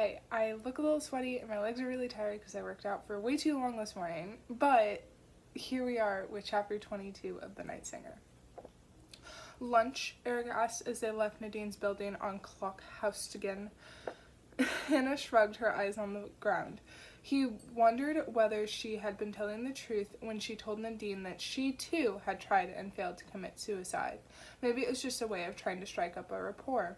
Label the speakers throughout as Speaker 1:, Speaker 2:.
Speaker 1: Hi, I look a little sweaty and my legs are really tired because I worked out for way too long this morning, but here we are with chapter 22 of The Night Singer. Lunch, Eric asked as they left Nadine's building on Klockhausstegen. Hannah shrugged, her eyes on the ground. He wondered whether she had been telling the truth when she told Nadine that she too had tried and failed to commit suicide. Maybe it was just a way of trying to strike up a rapport.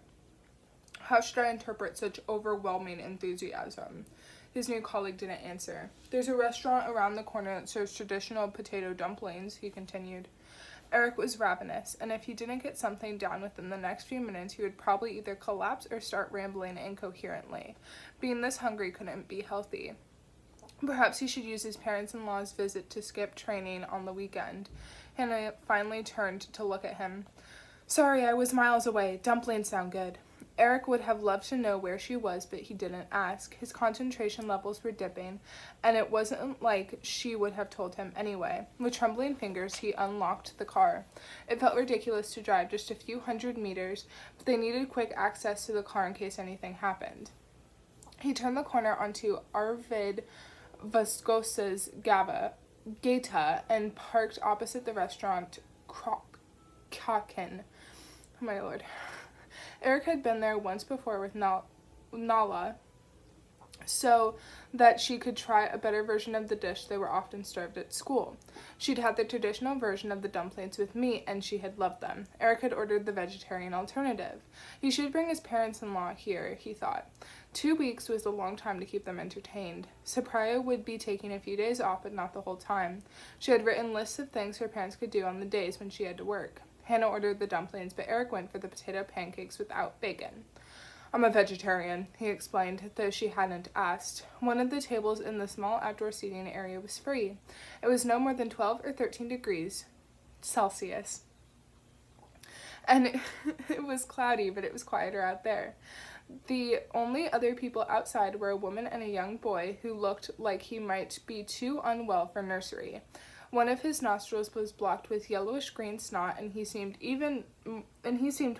Speaker 1: How should I interpret such overwhelming enthusiasm? His new colleague didn't answer. There's a restaurant around the corner that serves traditional potato dumplings, he continued. Eric was ravenous, and if he didn't get something down within the next few minutes, he would probably either collapse or start rambling incoherently. Being this hungry couldn't be healthy. Perhaps he should use his parents-in-law's visit to skip training on the weekend. Hannah finally turned to look at him. Sorry, I was miles away. Dumplings sound good. Eric would have loved to know where she was, but he didn't ask. His concentration levels were dipping, and it wasn't like she would have told him anyway. With trembling fingers, he unlocked the car. It felt ridiculous to drive just a few hundred meters, but they needed quick access to the car in case anything happened. He turned the corner onto Arvid Vascosa's Gata and parked opposite the restaurant Kaken. Oh my lord. Eric had been there once before with Nala, so that she could try a better version of the dish they were often served at school. She'd had the traditional version of the dumplings with meat, and she had loved them. Eric had ordered the vegetarian alternative. He should bring his parents-in-law here, he thought. 2 weeks was a long time to keep them entertained. Sapriya would be taking a few days off, but not the whole time. She had written lists of things her parents could do on the days when she had to work. Hannah ordered the dumplings, but Eric went for the potato pancakes without bacon. I'm a vegetarian, he explained, though she hadn't asked. One of the tables in the small outdoor seating area was free. It was no more than 12 or 13 degrees Celsius. And it was cloudy, but it was quieter out there. The only other people outside were a woman and a young boy who looked like he might be too unwell for nursery. One of his nostrils was blocked with yellowish-green snot, and he seemed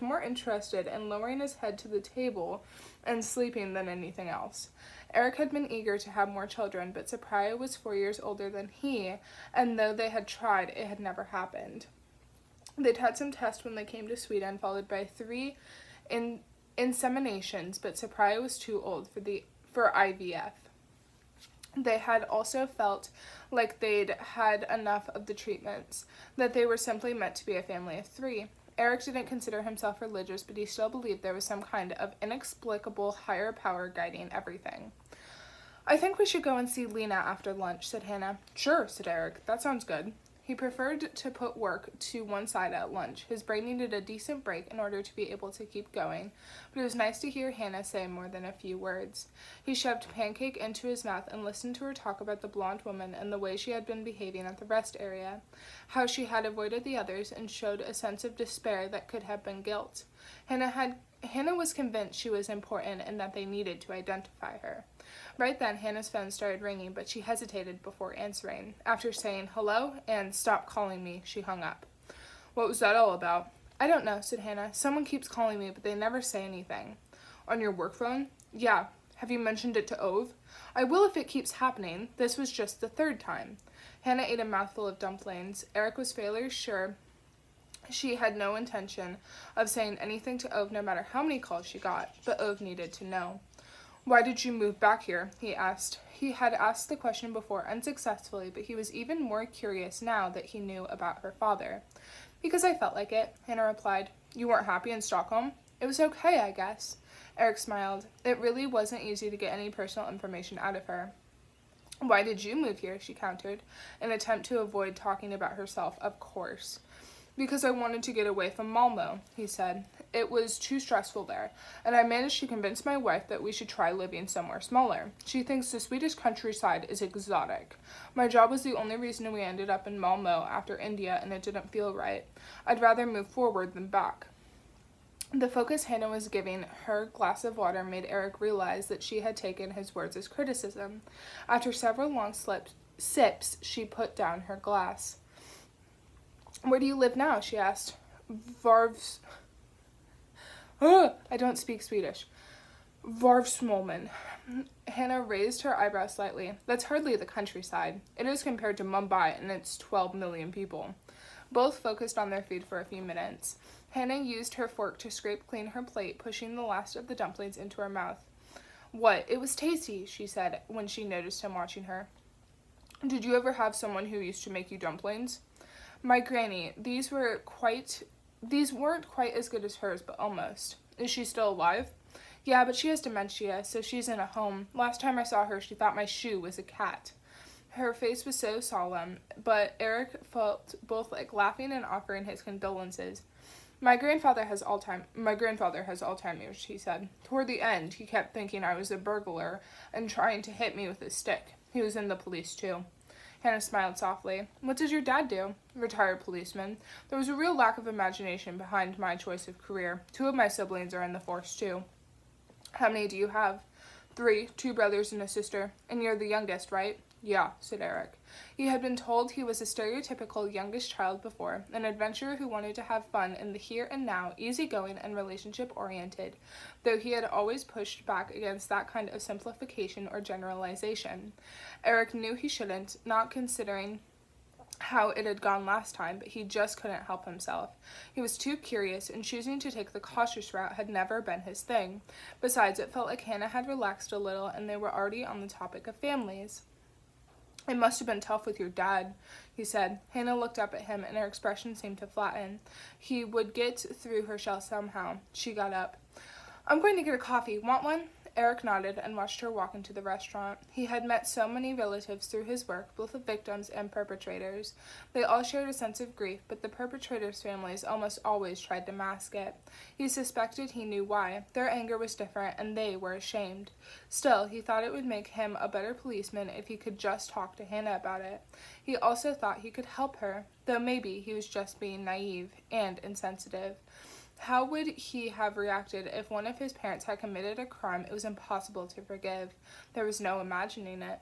Speaker 1: more interested in lowering his head to the table and sleeping than anything else. Eric had been eager to have more children, but Sapriya was 4 years older than he, and though they had tried, it had never happened. They'd had some tests when they came to Sweden, followed by 3 inseminations, but Sapriya was too old for IVF. They had also felt like they'd had enough of the treatments, that they were simply meant to be a family of 3. Eric didn't consider himself religious, but he still believed there was some kind of inexplicable higher power guiding everything. I think we should go and see Lena after lunch, said Hannah. Sure, said Eric. That sounds good. He preferred to put work to one side at lunch. His brain needed a decent break in order to be able to keep going, but it was nice to hear Hannah say more than a few words. He shoved pancake into his mouth and listened to her talk about the blonde woman and the way she had been behaving at the rest area, how she had avoided the others and showed a sense of despair that could have been guilt. Hannah was convinced she was important and that they needed to identify her. Right then, Hannah's phone started ringing, but she hesitated before answering. After saying hello and stop calling me, she hung up. What was that all about? I don't know, said Hannah. Someone keeps calling me, but they never say anything. On your work phone? Yeah. Have you mentioned it to Ove? I will if it keeps happening. This was just the 3rd time. Hannah ate a mouthful of dumplings. Eric was fairly sure she had no intention of saying anything to Ove no matter how many calls she got, but Ove needed to know. Why did you move back here? He asked. He had asked the question before unsuccessfully, but he was even more curious now that he knew about her father. Because I felt like it, Hannah replied. You weren't happy in Stockholm? It was okay, I guess. Eric smiled. It really wasn't easy to get any personal information out of her. Why did you move here? She countered, an attempt to avoid talking about herself, of course. Because I wanted to get away from Malmö, he said. It was too stressful there, and I managed to convince my wife that we should try living somewhere smaller. She thinks the Swedish countryside is exotic. My job was the only reason we ended up in Malmö after India, and it didn't feel right. I'd rather move forward than back. The focus Hannah was giving her glass of water made Eric realize that she had taken his words as criticism. After several long sips, she put down her glass. Where do you live now? She asked. I don't speak Swedish. Varvsmolmen. Hannah raised her eyebrows slightly. That's hardly the countryside. It is compared to Mumbai and its 12 million people. Both focused on their food for a few minutes. Hannah used her fork to scrape clean her plate, pushing the last of the dumplings into her mouth. What? It was tasty, she said when she noticed him watching her. Did you ever have someone who used to make you dumplings? My granny. These weren't quite as good as hers, but almost. Is she still alive? Yeah, but she has dementia, so she's in a home. Last time I saw her, she thought my shoe was a cat. Her face was so solemn, but Eric felt both like laughing and offering his condolences. My grandfather has Alzheimer's, he said. Toward the end, he kept thinking I was a burglar and trying to hit me with a stick. He was in the police, too. Hannah smiled softly. What did your dad do? Retired policeman. There was a real lack of imagination behind my choice of career. 2 of my siblings are in the force, too. How many do you have? 3, 2 brothers and a sister. And you're the youngest, right? Yeah, said Eric. He had been told he was a stereotypical youngest child before, an adventurer who wanted to have fun in the here and now, easygoing and relationship-oriented, though he had always pushed back against that kind of simplification or generalization. Eric knew he shouldn't, not considering how it had gone last time, but he just couldn't help himself. He was too curious, and choosing to take the cautious route had never been his thing. Besides, it felt like Hannah had relaxed a little, and they were already on the topic of families. It must have been tough with your dad, he said. Hannah looked up at him, and her expression seemed to flatten. He would get through her shell somehow. She got up. I'm going to get a coffee. Want one? Eric nodded and watched her walk into the restaurant. He had met so many relatives through his work, both of victims and perpetrators. They all shared a sense of grief, but the perpetrators' families almost always tried to mask it. He suspected he knew why. Their anger was different, and they were ashamed. Still, he thought it would make him a better policeman if he could just talk to Hannah about it. He also thought he could help her, though maybe he was just being naive and insensitive. How would he have reacted if one of his parents had committed a crime it was impossible to forgive? There was no imagining it.